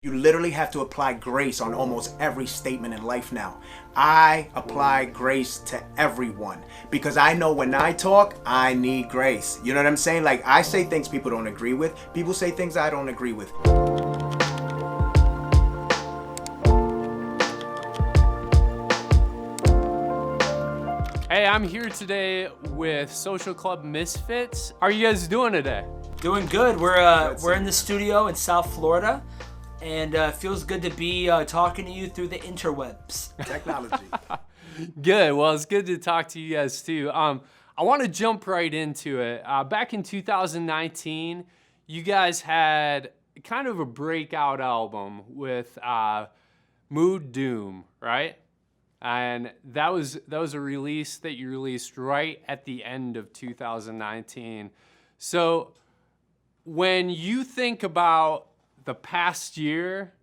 You literally have to apply grace on almost every statement in life now. I apply grace to everyone because I know when I talk, I need grace. You know what I'm saying? Like, I say things people don't agree with. People say things I don't agree with. Hey, I'm here today with Social Club Misfits. How are you guys doing today? Doing good. We're in the studio in South Florida, and it feels good to be talking to you through the interwebs. Technology. Good. Well, it's good to talk to you guys too. I want to jump right into it. Back in 2019, you guys had kind of a breakout album with Mood Doom, right? And that was a release that you released right at the end of 2019. So when you think about the past year,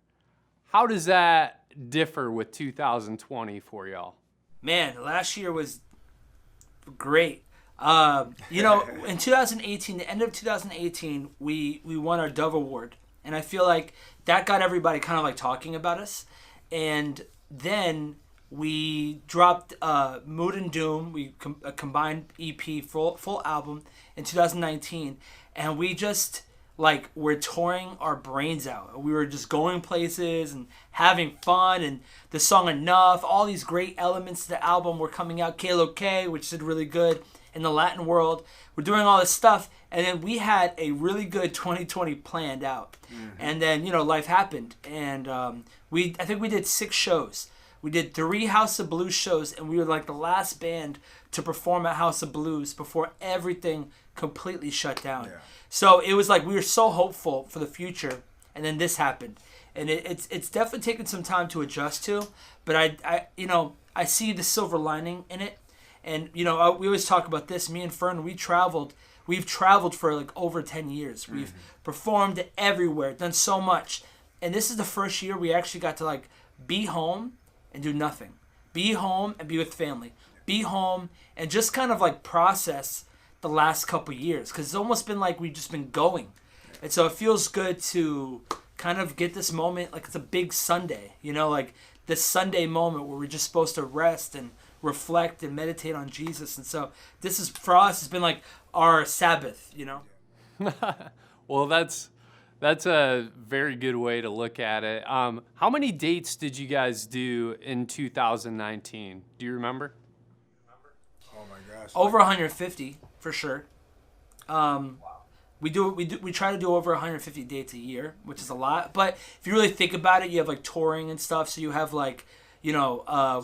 how does that differ with 2020 for y'all? Man, last year was great. In 2018, the end of 2018, we won our Dove Award, and I feel like that got everybody kind of like talking about us. And then we dropped Mood and Doom, a combined EP, full album in 2019, and we just we're touring our brains out. We were just going places and having fun, and the song Enough, all these great elements to the album were coming out. Kalo K, which did really good in the Latin world. We're doing all this stuff, and then we had a really good 2020 planned out. Mm-hmm. And then, life happened, and I think we did 6 shows. We did 3 House of Blues shows, and we were like the last band to perform at House of Blues before everything completely shut down. Yeah. So it was like we were so hopeful for the future, and then this happened. And it's definitely taken some time to adjust to, but I see the silver lining in it. And we always talk about this. Me and Fern, we've traveled for like over 10 years. Mm-hmm. We've performed everywhere, done so much. And this is the first year we actually got to be home and do nothing. Be home and be with family. Be home and just kind of process the last couple years, because it's almost been like we've just been going. And so it feels good to kind of get this moment, like it's a big Sunday, this Sunday moment where we're just supposed to rest and reflect and meditate on Jesus. And so this is, for us, it's been like our Sabbath, Well, that's a very good way to look at it. How many dates did you guys do in 2019? Do you remember? Oh my gosh. Over 150 for sure. We try to do over 150 dates a year, which is a lot. But if you really think about it, you have touring and stuff. So you have some of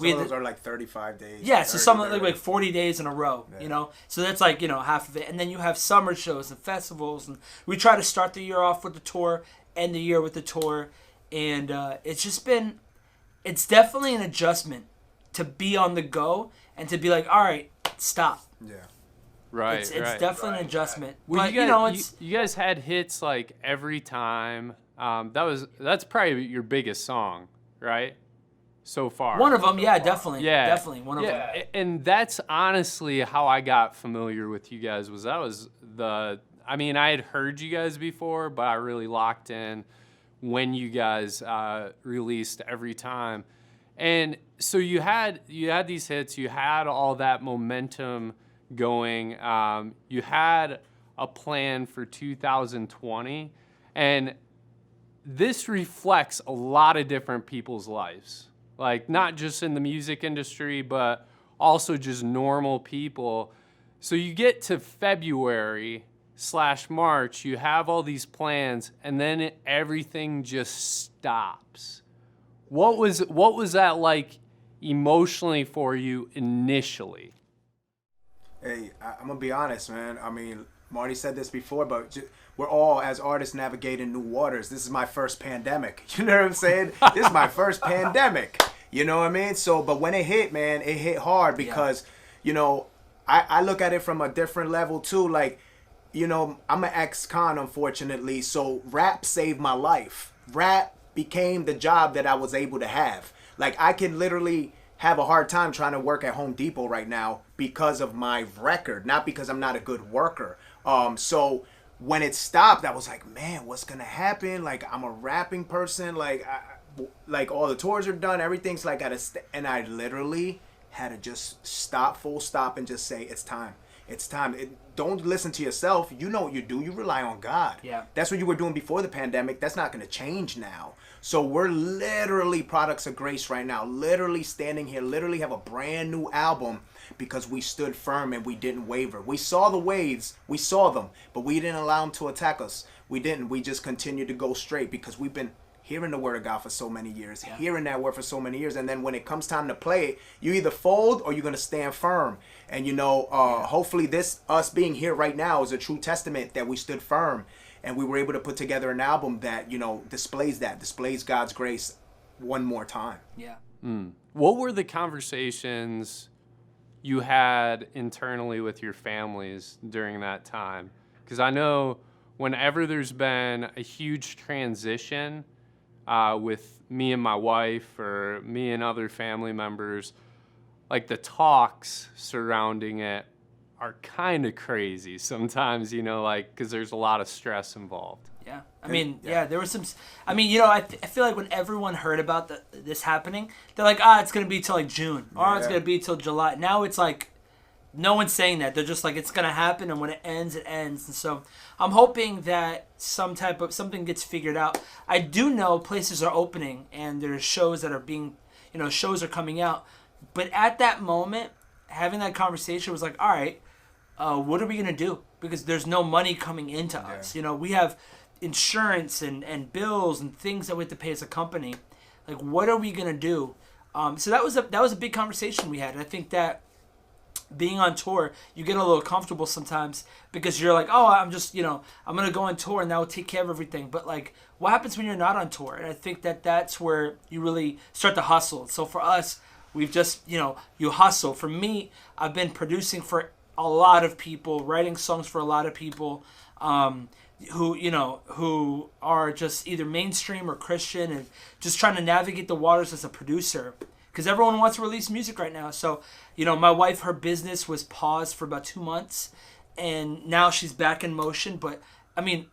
those are 35 days. Yeah, so some like 40 days in a row, yeah. So that's half of it. And then you have summer shows and festivals, and we try to start the year off with the tour, end the year with the tour, and it's definitely an adjustment to be on the go and to be like, all right, stop. Yeah. Right, it's definitely an adjustment. Well, but you guys had hits every time. That's probably your biggest song, right? So far. One of them, yeah, definitely. Yeah. Definitely one of them. And that's honestly how I got familiar with you guys. I had heard you guys before, but I really locked in when you guys released every time. And so you had these hits, you had all that momentum going. You had a plan for 2020, and this reflects a lot of different people's lives. Not just in the music industry, but also just normal people. So you get to February/March, you have all these plans, and then everything just stops. What was that like emotionally for you initially? Hey, I'm going to be honest, man. Marty said this before, but we're all, as artists, navigating new waters. This is my first pandemic. You know what I'm saying? This is my first pandemic. You know what I mean? So, but when it hit, man, it hit hard because, I look at it from a different level too. I'm an ex-con, unfortunately. So rap saved my life. Rap became the job that I was able to have. I can literally have a hard time trying to work at Home Depot right now because of my record, not because I'm not a good worker. So when it stopped, I was like, man, what's gonna happen? Like, I'm a rapping person. Like, like all the tours are done, everything's like and I literally had to just stop, full stop, and just say, it's time. It's time. Don't listen to yourself. You know what you do. You rely on God. Yeah. That's what you were doing before the pandemic. That's not going to change now. So we're literally products of grace right now. Literally standing here, literally have a brand new album because we stood firm and we didn't waver. We saw the waves. We saw them, but we didn't allow them to attack us. We didn't. We just continued to go straight because we've been hearing the word of God for so many years, hearing that word for so many years, and then when it comes time to play it, you either fold or you're going to stand firm. And, you know, hopefully us being here right now is a true testament that we stood firm and we were able to put together an album that, you know, displays God's grace one more time. Yeah. What were the conversations you had internally with your families during that time? Because I know whenever there's been a huge transition with me and my wife or me and other family members, like the talks surrounding it are kind of crazy sometimes, you know, like, because there's a lot of stress involved. Yeah. I mean, there was some, I mean, you know, I feel like when everyone heard about this happening, they're like, it's going to be till like June, or it's going to be till July. Now it's like, no one's saying that. They're just like, it's going to happen, and when it ends, it ends. And so I'm hoping that something gets figured out. I do know places are opening, and there's shows that are being, you know, shows are coming out. But at that moment, having that conversation was like, all right, what are we going to do? Because there's no money coming into us. You know, we have insurance and bills and things that we have to pay as a company. Like, what are we going to do? So that was a big conversation we had. And I think that being on tour, you get a little comfortable sometimes because you're like, oh, I'm just, you know, I'm going to go on tour and that will take care of everything. But like, what happens when you're not on tour? And I think that that's where you really start to hustle. So for us, we've just, you know, you hustle. For me, I've been producing for a lot of people, writing songs for a lot of people who are just either mainstream or Christian, and just trying to navigate the waters as a producer. Because everyone wants to release music right now. So, you know, my wife, her business was paused for about 2 months, and now she's back in motion. But, I mean,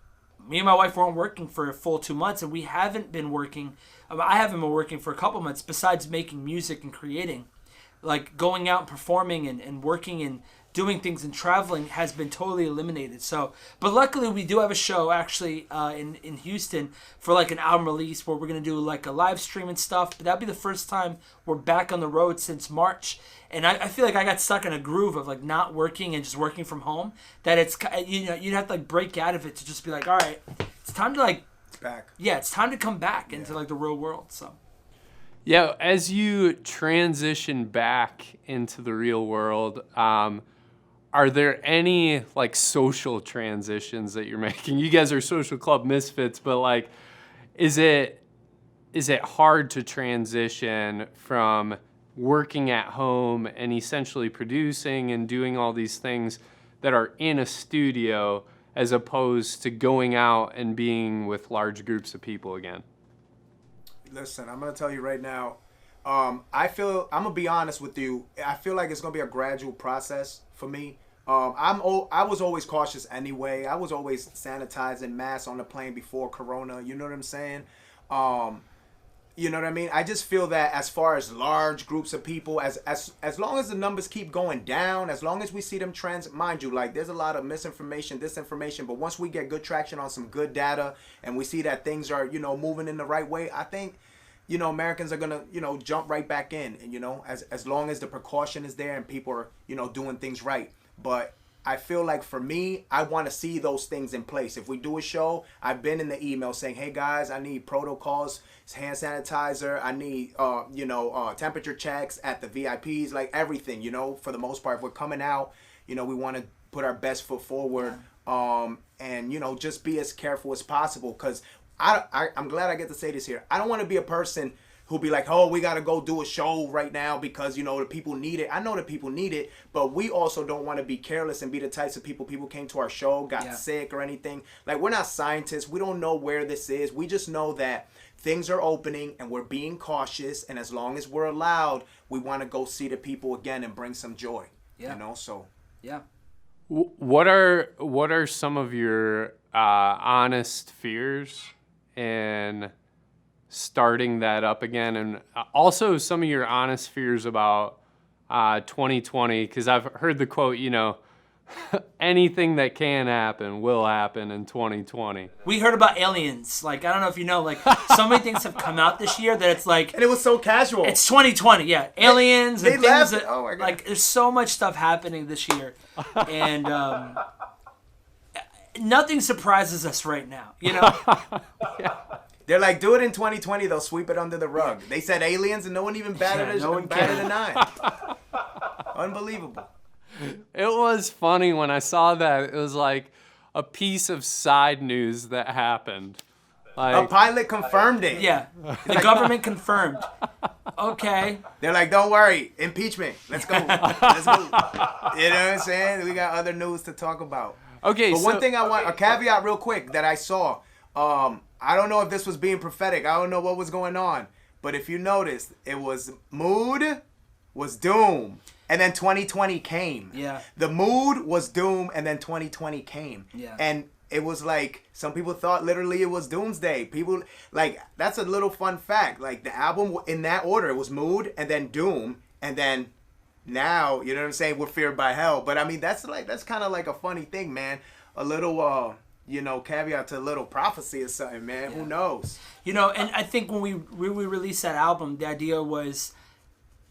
me and my wife weren't working for a full 2 months, and we haven't been working. I haven't been working for a couple months besides making music and creating. Like, going out and performing and working and doing things and traveling has been totally eliminated. So, but luckily we do have a show actually in Houston for like an album release where we're going to do like a live stream and stuff. But that'll be the first time we're back on the road since March. And I feel like I got stuck in a groove of like not working and just working from home, that it's, you know, you'd have to like break out of it to just be like, all right, it's time to like, back. Yeah, it's time to come back into like the real world. So. Yeah, as you transition back into the real world, are there any like social transitions that you're making? You guys are social Club Misfits, but like, is it hard to transition from working at home and essentially producing and doing all these things that are in a studio as opposed to going out and being with large groups of people again? Listen, I'm going to tell you right now, I'm going to be honest with you. I feel like it's going to be a gradual process for me. I was always cautious anyway. I was always sanitizing masks on the plane before Corona. You know what I'm saying? You know what I mean? I just feel that as far as large groups of people, as long as the numbers keep going down, as long as we see them trends, mind you, like there's a lot of misinformation, disinformation, but once we get good traction on some good data and we see that things are, you know, moving in the right way, I think, you know, Americans are going to, you know, jump right back in, and, you know, as long as the precaution is there and people are, you know, doing things right. But I feel like for me, I want to see those things in place. If we do a show, I've been in the email saying, hey guys, I need protocols, hand sanitizer, I need, temperature checks at the VIPs, like everything, you know, for the most part. If we're coming out, you know, we want to put our best foot forward, and, you know, just be as careful as possible. Because I'm glad I get to say this here. I don't want to be a person who'll be like, oh, we got to go do a show right now because, you know, the people need it. I know the people need it, but we also don't want to be careless and be the types of people came to our show, got sick or anything. Like, we're not scientists. We don't know where this is. We just know that things are opening and we're being cautious. And as long as we're allowed, we want to go see the people again and bring some joy, you know, so. Yeah. What are some of your honest fears in starting that up again, and also some of your honest fears about 2020? Because I've heard the quote, anything that can happen will happen in 2020. We heard about aliens. Like, I don't know if you know, like, so many things have come out this year that it's like... And it was so casual. It's 2020, yeah. Aliens they and things that... Oh, my God. Like, there's so much stuff happening this year. And nothing surprises us right now, Yeah. They're like, do it in 2020, they'll sweep it under the rug. They said aliens and no one even batted an eye. Unbelievable. It was funny when I saw that. It was like a piece of side news that happened. A pilot confirmed it. Yeah. The government confirmed. Okay. They're like, don't worry, impeachment. Let's go. Let's go. You know what I'm saying? We got other news to talk about. Okay, But one thing I want, a caveat real quick that I saw. I don't know if this was being prophetic. I don't know what was going on. But if you noticed, it was mood was doom. And then 2020 came. Yeah. The mood was doom, and then 2020 came. Yeah. And it was like, some people thought literally it was doomsday. People, like, that's a little fun fact. Like, the album, in that order, it was mood, and then doom, and then now, you know what I'm saying, we're feared by hell. But, I mean, that's kind of like a funny thing, man. A little, caveat to a little prophecy or something, man. Yeah. Who knows? And I think when we released that album, the idea was...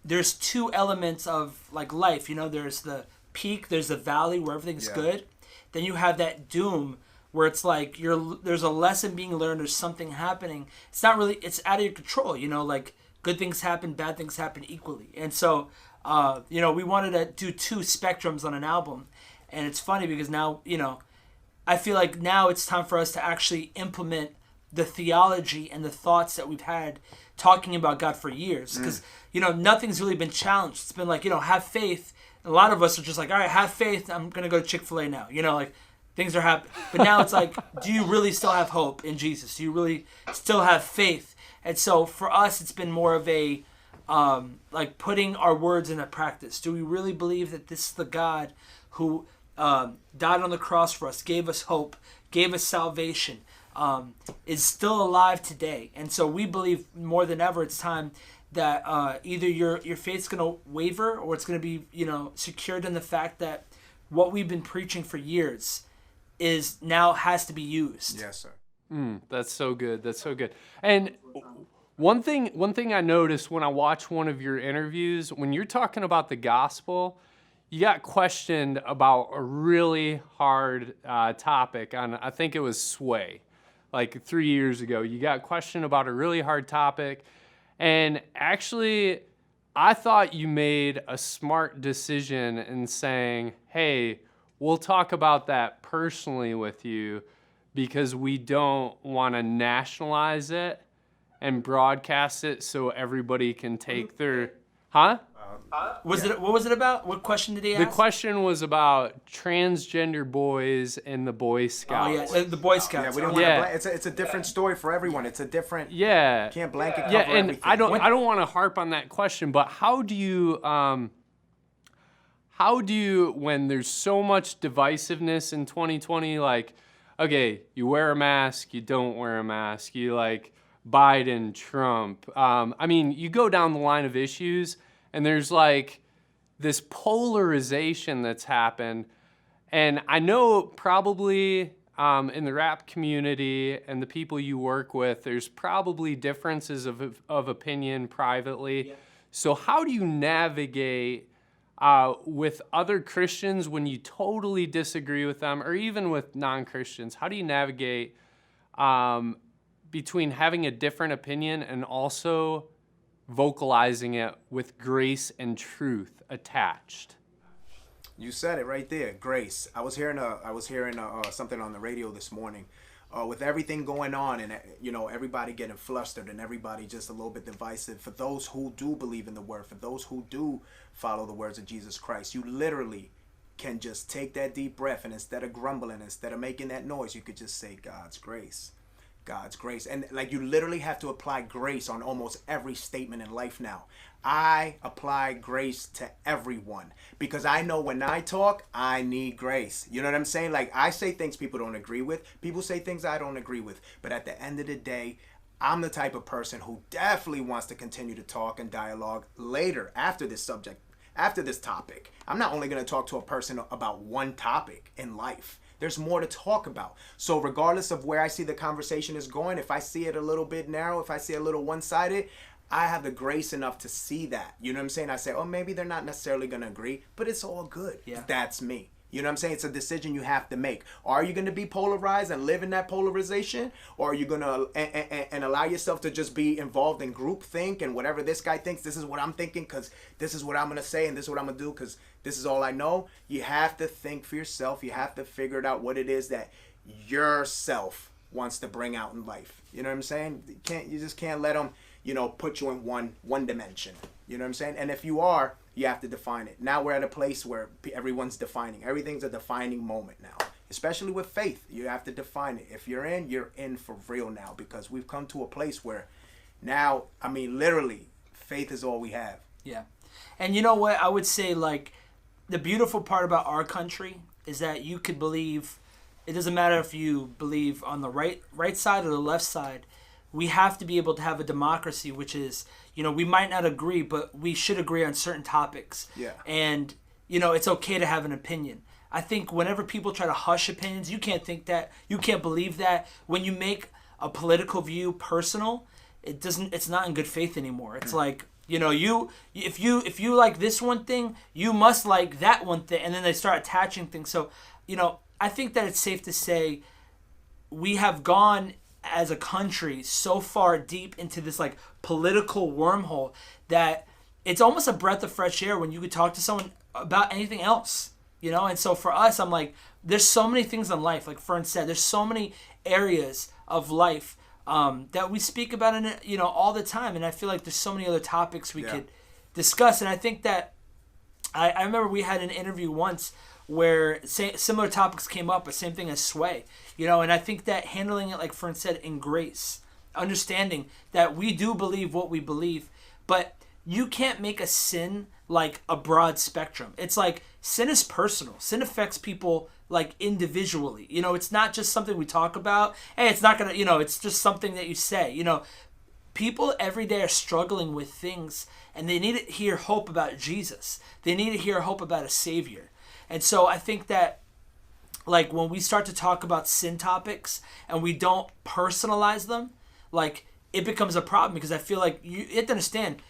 There's two elements of like life, there's the peak, there's the valley where everything's good. Then you have that doom where it's like there's a lesson being learned, there's something happening. It's not really, it's out of your control, like good things happen, bad things happen equally. And so, we wanted to do two spectrums on an album. And it's funny because now, I feel like now it's time for us to actually implement the theology and the thoughts that we've had talking about God for years. Because, nothing's really been challenged. It's been like, have faith. A lot of us are just like, all right, have faith. I'm going to go to Chick-fil-A now. Like things are happening. But now it's like, do you really still have hope in Jesus? Do you really still have faith? And so for us, it's been more of a, like putting our words into practice. Do we really believe that this is the God who died on the cross for us, gave us hope, gave us salvation, is still alive today? And so we believe more than ever it's time that either your faith's going to waver or it's going to be secured in the fact that what we've been preaching for years is now has to be used. Yes, sir. That's so good. That's so good. And one thing I noticed when I watched one of your interviews, when you're talking about the gospel, you got questioned about a really hard topic on, I think it was sway. Like 3 years ago, you got questioned about a really hard topic. And actually, I thought you made a smart decision in saying, hey, we'll talk about that personally with you because we don't want to nationalize it and broadcast it so everybody can take their... Huh? What was it about? What question did he ask? The question was about transgender boys and the Boy Scouts. Oh yeah, the Boy Scouts. Yeah, we didn't want to it's a different story for everyone. It's a different. Yeah. You can't blanket cover and everything. I don't want to harp on that question, but how do you when there's so much divisiveness in 2020, like, okay, you wear a mask, you don't wear a mask, you like Biden, Trump. I mean, you go down the line of issues. And there's like this polarization that's happened. And I know probably in the rap community and the people you work with, there's probably differences of opinion privately. Yeah. So how do you navigate with other Christians when you totally disagree with them, or even with non-Christians? How do you navigate between having a different opinion and also vocalizing it with grace and truth attached? You said it right there, grace. I was hearing something on the radio this morning. With everything going on and everybody getting flustered and everybody just a little bit divisive, for those who do believe in the word, for those who do follow the words of Jesus Christ, you literally can just take that deep breath, and instead of grumbling, instead of making that noise, you could just say God's grace. God's grace. And like, you literally have to apply grace on almost every statement in life now. I apply grace to everyone because I know when I talk, I need grace. You know what I'm saying? Like, I say things people don't agree with. People say things I don't agree with. But at the end of the day, I'm the type of person who definitely wants to continue to talk and dialogue later after this subject, after this topic. I'm not only going to talk to a person about one topic in life. There's more to talk about. So regardless of where I see the conversation is going, if I see it a little bit narrow, if I see it a little one-sided, I have the grace enough to see that. You know what I'm saying? I say, oh, maybe they're not necessarily going to agree, but it's all good. Yeah. That's me. You know what I'm saying? It's a decision you have to make. Are you going to be polarized and live in that polarization? Or are you going to and allow yourself to just be involved in groupthink and whatever this guy thinks, this is what I'm thinking because this is what I'm going to say and this is what I'm going to do because this is all I know? You have to think for yourself. You have to figure it out what it is that yourself wants to bring out in life. You know what I'm saying? You just can't let them, put you in one dimension. You know what I'm saying? And if you are, you have to define it. Now we're at a place where everyone's defining. Everything's a defining moment now. Especially with faith. You have to define it. If you're in for real now. Because we've come to a place where now, literally, faith is all we have. Yeah. And you know what? I would say, like, the beautiful part about our country is that you could believe, it doesn't matter if you believe on the right side or the left side. We have to be able to have a democracy, which is, we might not agree, but we should agree on certain topics. Yeah. And, it's okay to have an opinion. I think whenever people try to hush opinions, you can't think that, you can't believe that. When you make a political view personal, it's not in good faith anymore. It's like, if you like this one thing, you must like that one thing. And then they start attaching things. So, I think that it's safe to say we have gone as a country so far deep into this like political wormhole that it's almost a breath of fresh air when you could talk to someone about anything else, and so for us, I'm like, there's so many things in life, like Fern said, there's so many areas of life that we speak about in all the time, and I feel like there's so many other topics we could discuss. And I think that I remember we had an interview once where similar topics came up, but same thing as sway, and I think that handling it, like Fern said, in grace, understanding that we do believe what we believe, but you can't make a sin like a broad spectrum. It's like sin is personal. Sin affects people like individually. It's not just something we talk about. Hey, it's not gonna, it's just something that you say. People every day are struggling with things, and they need to hear hope about Jesus. They need to hear hope about a Savior. And so I think that, like, when we start to talk about sin topics and we don't personalize them, like, it becomes a problem, because I feel like you have to understand,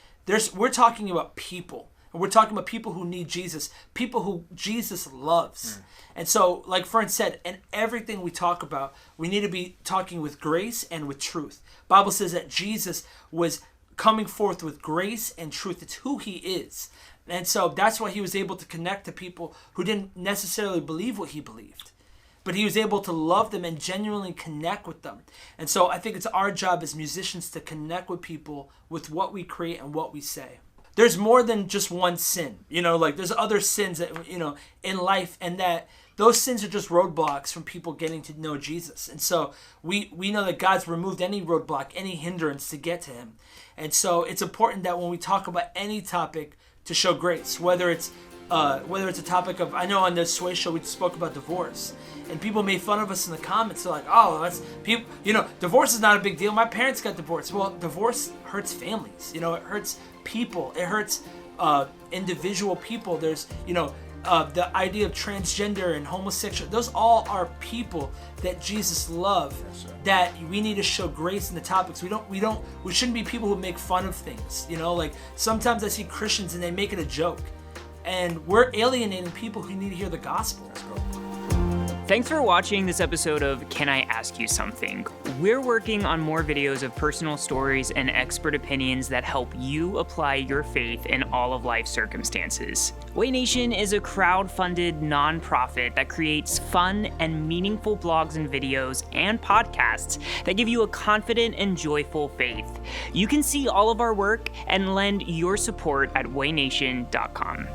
we're talking about people. And we're talking about people who need Jesus, people who Jesus loves. And so, like Fern said, in everything we talk about, we need to be talking with grace and with truth. Bible says that Jesus was coming forth with grace and truth. It's who he is. And so that's why he was able to connect to people who didn't necessarily believe what he believed. But he was able to love them and genuinely connect with them. And so I think it's our job as musicians to connect with people with what we create and what we say. There's more than just one sin. Like, there's other sins that, in life, and that those sins are just roadblocks from people getting to know Jesus. And so we know that God's removed any roadblock, any hindrance to get to him. And so it's important that when we talk about any topic, to show grace, whether it's a topic of, I know on the Sway Show we spoke about divorce, and people made fun of us in the comments. They're like, oh, that's people, divorce is not a big deal. My parents got divorced. Well, divorce hurts families. It hurts people. It hurts individual people. There's, the idea of transgender and homosexual. Those all are people that Jesus loved. That we need to show grace in the topics. We shouldn't be people who make fun of things. Like, sometimes I see Christians and they make it a joke, and we're alienating people who need to hear the gospel. Thanks for watching this episode of Can I Ask You Something? We're working on more videos of personal stories and expert opinions that help you apply your faith in all of life's circumstances. Way Nation is a crowd-funded nonprofit that creates fun and meaningful blogs and videos and podcasts that give you a confident and joyful faith. You can see all of our work and lend your support at waynation.com.